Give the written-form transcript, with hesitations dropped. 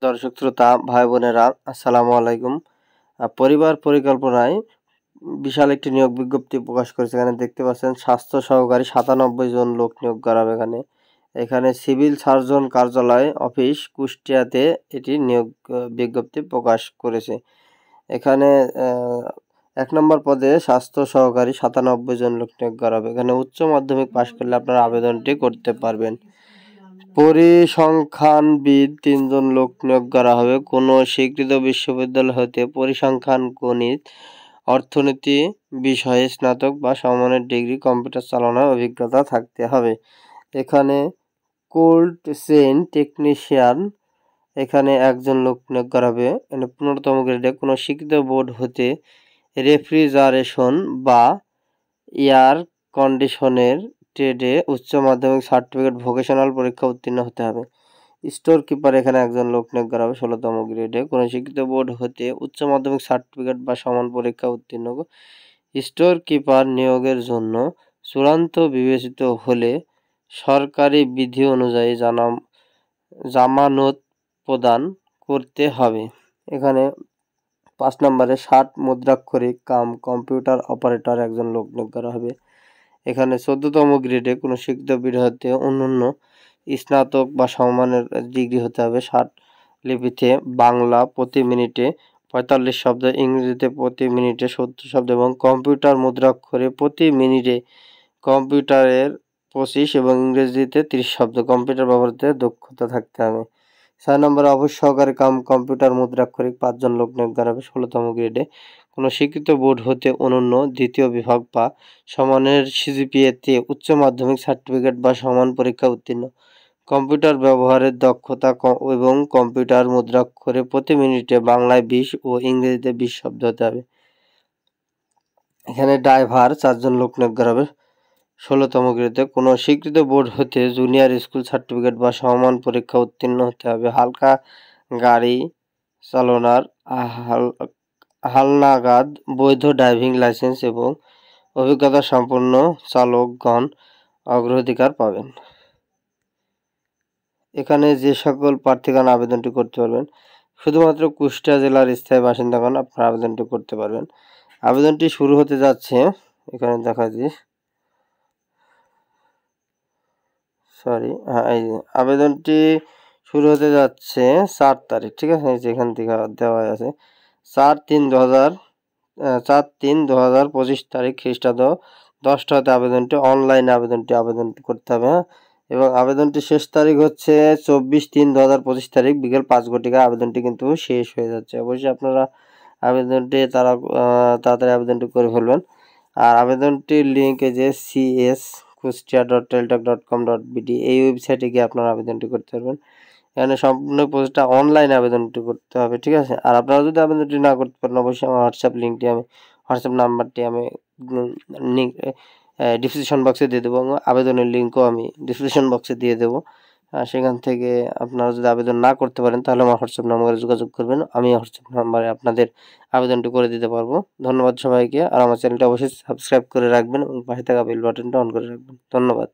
দর্শক শ্রোতা ভাই বোনেরা আসসালামু আলাইকুম। পরিবার পরিকল্পনায় বিশাল একটি নিয়োগ বিজ্ঞপ্তি প্রকাশ করেছে। এখানে দেখতে পাচ্ছেন স্বাস্থ্য সহকারী 97 জন লোক নিয়োগ করা হবে। এখানে সিভিল সার্জন কার্যালয় অফিস কুষ্টিয়াতে এটি নিয়োগ বিজ্ঞপ্তি প্রকাশ করেছে। এখানে 1 নম্বর পদে স্বাস্থ্য সহকারী 97 জন লোক নিয়োগ করা হবে। এখানে উচ্চ মাধ্যমিক পাশ করলে আপনারা আবেদনটি করতে পারবেন। পরিসংখ্যানবিদ 3 জন লোক নিয়োগ করা হবে। কোনো স্বীকৃত বিশ্ববিদ্যালয় হতে পরিসংখ্যান, গণিত, অর্থনীতি বিষয়ে স্নাতক বা সমমানের ডিগ্রি, কম্পিউটার চালানোর অভিজ্ঞতা থাকতে হবে। এখানে কোল্ড চেইন টেকনিশিয়ান এখানে 1 জন লোক নিয়োগ করা হবে। 15তম গ্রেডে কোনো স্বীকৃত বোর্ড হতে রেফ্রিজারেশন বা এয়ার কন্ডিশনের ট্রেডে উচ্চ মাধ্যমিক সার্টিফিকেট ভোকেশনাল পরীক্ষা উত্তীর্ণ হতে হবে। স্টোর কিপার এখানে 1 জন লোক নিয়োগ করা হবে 16তম গ্রেডে। কোনো স্বীকৃত বোর্ড হতে উচ্চ মাধ্যমিক সার্টিফিকেট বা সমান পরীক্ষা উত্তীর্ণ। স্টোর কিপার নিয়োগের জন্য চূড়ান্ত বিবেচিত হলে সরকারি বিধি অনুযায়ী জামানত প্রদান করতে হবে। এখানে 5 নম্বরে 60 মুদ্রাক্ষরিক কাম কম্পিউটার অপারেটর 1 জন লোক নিয়োগ করা হবে। এখানে 14তম গ্রেডে কোনো স্বীকৃত বিভাগ হতে অন্যান্য স্নাতক বা সমমানের ডিগ্রি হতে হবে। 60 লিপিতে বাংলা প্রতি মিনিটে 45 শব্দ, ইংরেজিতে প্রতি মিনিটে 70 শব্দ এবং কম্পিউটার মুদ্রাক্ষরে প্রতি মিনিটে কম্পিউটারের 25 এবং ইংরেজিতে 30 শব্দ কম্পিউটার ব্যবহারে দক্ষতা থাকতে হবে। 6 নম্বরে অফিস সহকারী কাম কম্পিউটার মুদ্রাক্ষরিক 5 জন লোক নিয়োগ করা হবে 16তম গ্রেডে। কোনো স্বীকৃত বোর্ড হতে অনন্য দ্বিতীয় বিভাগ বা সমানের সিজিপিএতে উচ্চ মাধ্যমিক সার্টিফিকেট বা সমান পরীক্ষা উত্তীর্ণ। কম্পিউটার ব্যবহারের দক্ষতা এবং কম্পিউটার মুদ্রাক্ষরে প্রতি মিনিটে বাংলায় 20 ও ইংরেজিতে 20 শব্দ হতে হবে। এখানে ড্রাইভার 4 জন লোক নিয়োগ করা হবে 16তম গ্রেডে। কোনো স্বীকৃত বোর্ড হতে জুনিয়র স্কুল সার্টিফিকেট বা সমান পরীক্ষা উত্তীর্ণ হতে হবে। হালকা গাড়ি চালনার হালনাগাদ বৈধ ড্রাইভিং লাইসেন্স এবং অভিজ্ঞতা সম্পন্ন চালকগণ অগ্রাধিকার পাবেন। এখানে যে সকল প্রার্থীগণ আবেদনটি করতে পারবেন, শুধুমাত্র কুষ্টিয়া জেলার স্থায়ী বাসিন্দাগণ আপনারা আবেদনটি করতে পারবেন। আবেদনটি শুরু হতে যাচ্ছে, এখানে দেখা যায় এই আবেদনটি শুরু হতে যাচ্ছে 4 তারিখ, ঠিক আছে? যেখান থেকে দেওয়া আছে 4/3/2025 তারিখ খ্রিস্টাব্দ 10টাতে আবেদনটি অনলাইনে আবেদন করতে হবে। এবং আবেদনটি শেষ তারিখ হচ্ছে 24/3/2025 তারিখ বিকেল 5 ঘটিকায় আবেদনটি কিন্তু শেষ হয়ে যাচ্ছে। অবশ্যই আপনারা আবেদনটি তাড়াতাড়ি আবেদনটি করে ফেলবেন। আর আবেদনটির লিঙ্ক যে cs.kushtia.teltak.com.bd এই ওয়েবসাইটে গিয়ে আপনারা আবেদনটি করতে পারবেন। এখানে সম্পূর্ণ প্রসেসটা অনলাইনে আবেদনটি করতে হবে, ঠিক আছে? আর আপনারা যদি আবেদনটি না করতে পারেন অবশ্যই আমার হোয়াটসঅ্যাপ নাম্বারটি আমি ডিসক্রিপশন বক্সে দিয়ে দেবো এবং আবেদনের লিঙ্কও আমি ডিসক্রিপশন বক্সে দিয়ে দেবো। সেখান থেকে আপনারা যদি আবেদন না করতে পারেন তাহলে আমার হোয়াটসঅ্যাপ নাম্বারে যোগাযোগ করবেন, আমি হোয়াটসঅ্যাপ নাম্বারে আপনাদের আবেদনটি করে দিতে পারবো। ধন্যবাদ সবাইকে। আর আমার চ্যানেলটা অবশ্যই সাবস্ক্রাইব করে রাখবেন এবং পাশে থাকা বেল বাটনটা অন করে রাখবেন। ধন্যবাদ।